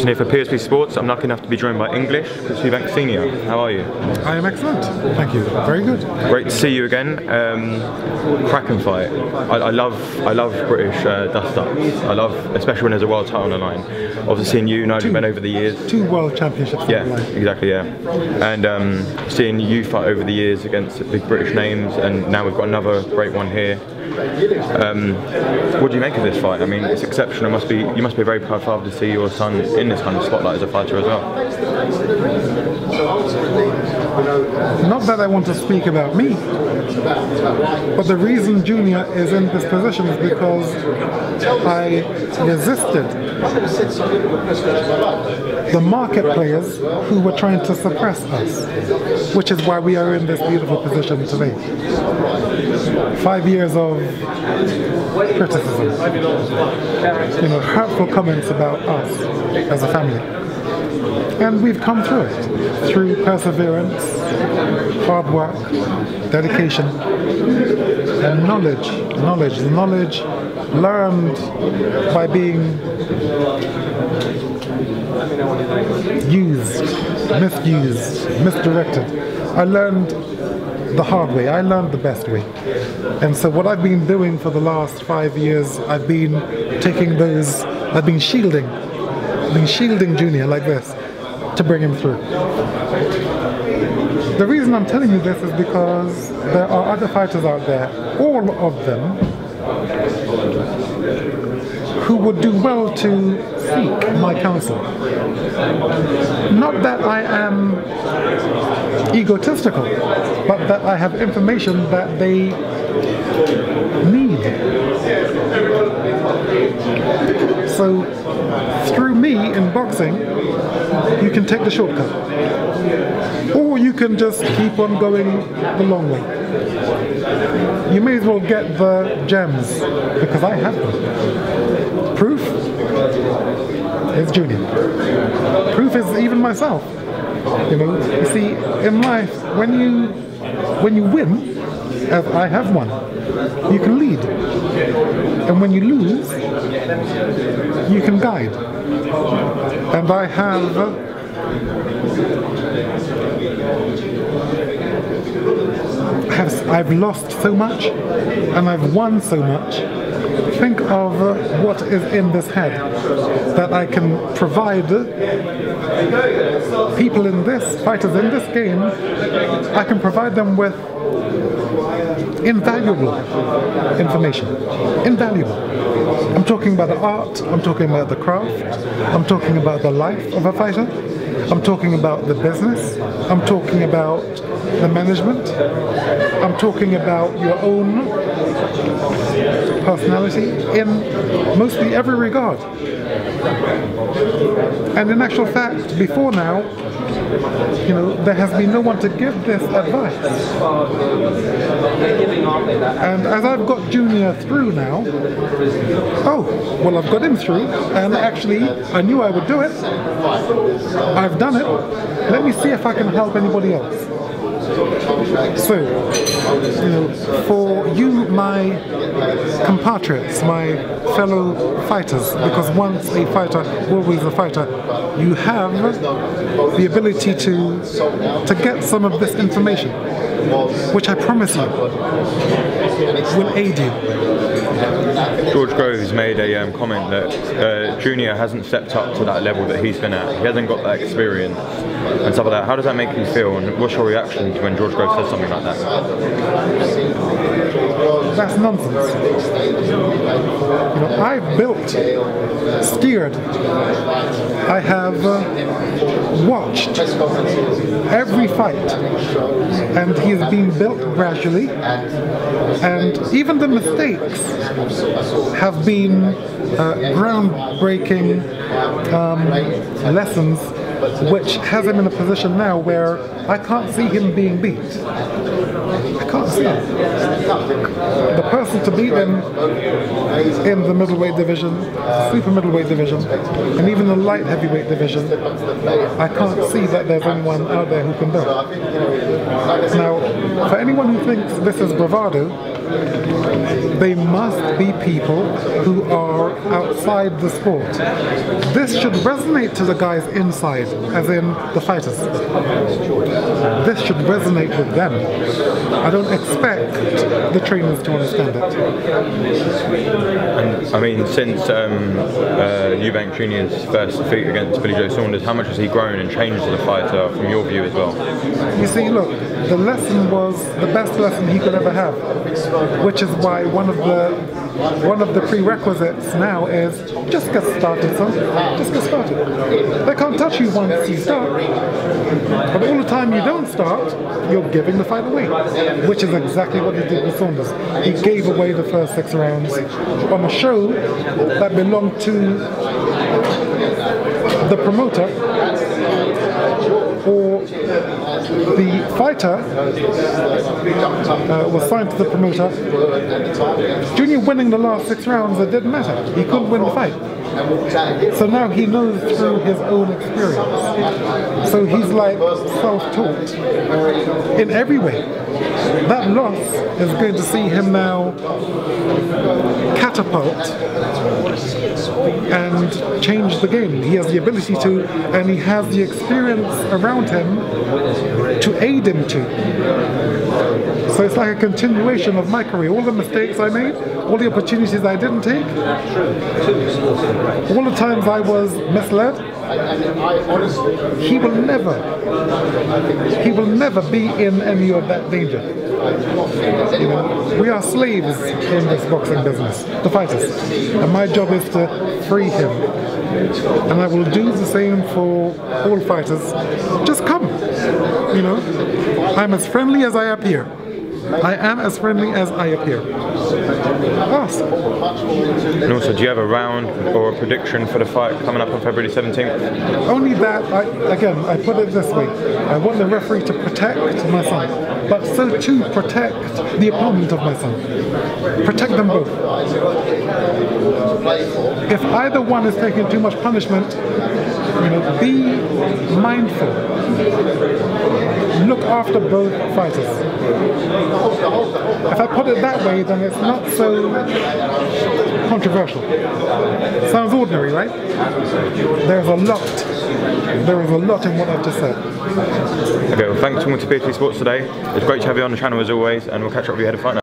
Jason here for PSP Sports. I'm lucky enough to be joined by English, Eubank Senior. How are you? I am excellent, thank you. Very good. Great to see you again. Cracking fight. I love British dust-ups. I love, especially when there's a world title on the line. Obviously seeing you, Nigel Ben over the years. 2 world championships on the line. Exactly, yeah. And seeing you fight over the years against big British names, and now we've got another great one here. What do you make of this fight? I mean, it's exceptional. You must be very proud father to see your son in this kind of spotlight as a fighter as well. Not that I want to speak about me, but the reason Junior is in this position is because I resisted the market players who were trying to suppress us, which is why we are in this beautiful position today. 5 years of criticism, hurtful comments about us as a family. And we've come through it, through perseverance, hard work, dedication, and knowledge learned by being used, misused, misdirected. I learned the hard way, I learned the best way. And so what I've been doing for the last 5 years, I've been shielding Junior like this to bring him through. The reason I'm telling you this is because there are other fighters out there, all of them, who would do well to seek my counsel. Not that I am egotistical, but that I have information that they need. So through me in boxing, you can take the shortcut, or you can just keep on going the long way. You may as well get the gems, because I have them. Proof is Junior. Proof is even myself. You see, in life, when you win, as I have won, you can lead, and when you lose, you can guide. And I've lost so much, and I've won so much. Think of what is in this head that I can provide people in this, fighters in this game. I can provide them with invaluable information. Invaluable. I'm talking about the art, I'm talking about the craft, I'm talking about the life of a fighter, I'm talking about the business, I'm talking about the management, I'm talking about your own personality in mostly every regard. And in actual fact, before now, there has been no one to give this advice. And as I've got Junior through now, I've got him through, and actually I knew I would do it. I've done it. Let me see if I can help anybody else. So, for you, my compatriots, my fellow fighters, because once a fighter, always a fighter, you have the ability to get some of this information, which I promise you will aid you. George Groves made a comment that Junior hasn't stepped up to that level that he's been at. He hasn't got that experience and stuff like that. How does that make you feel, and what's your reaction to when George Groves says something like that? That's nonsense. I've built, steered, I have watched every fight, and he has been built gradually, and even the mistakes have been groundbreaking lessons, which has him in a position now where I can't see him being beat. I can't see him. The person to beat him in the middleweight division, super middleweight division, and even the light heavyweight division, I can't see that there's anyone out there who can do it. Now, for anyone who thinks this is bravado, They must be people who are outside the sport. This should resonate to the guys inside, as in the fighters. This should resonate with them. I don't expect the trainers to understand it. And I mean, since Eubank Jr.'s first defeat against Billy Joe Saunders, how much has he grown and changed as a fighter from your view as well? You see, look, the lesson was the best lesson he could ever have, which is why one of the prerequisites now is just get started, son. Just get started. They can't touch you once you start, but all the time you don't start, you're giving the fight away, which is exactly what he did with Saunders. He gave away the first 6 rounds on a show that belonged to the promoter, or the fighter was signed to the promoter. Junior winning the last 6 rounds, it didn't matter. He couldn't win the fight. So now he knows through his own experience. So he's like self-taught in every way. That loss is going to see him now catapult and change the game. He has the ability to, and he has the experience around him to aid him to. So it's like a continuation of my career. All the mistakes I made, all the opportunities I didn't take, all the times I was misled, he will never be in any of that danger. You know, we are slaves in this boxing business, the fighters, and my job is to free him. And I will do the same for all fighters. Just come, you know. I'm as friendly as I appear. I am as friendly as I appear. Ask. And also, do you have a round or a prediction for the fight coming up on February 17th? Only that, I put it this way. I want the referee to protect my son, but so to protect the opponent of my son. Protect them both. If either one is taking too much punishment, you know, be mindful. Look after both fighters. If I put it that way, then it's not so controversial. Sounds ordinary, right? There's a lot. There is a lot in what I've just said. Okay, well, thanks for coming to PHP Sports today. It's great to have you on the channel as always, and we'll catch up with you ahead of fight night.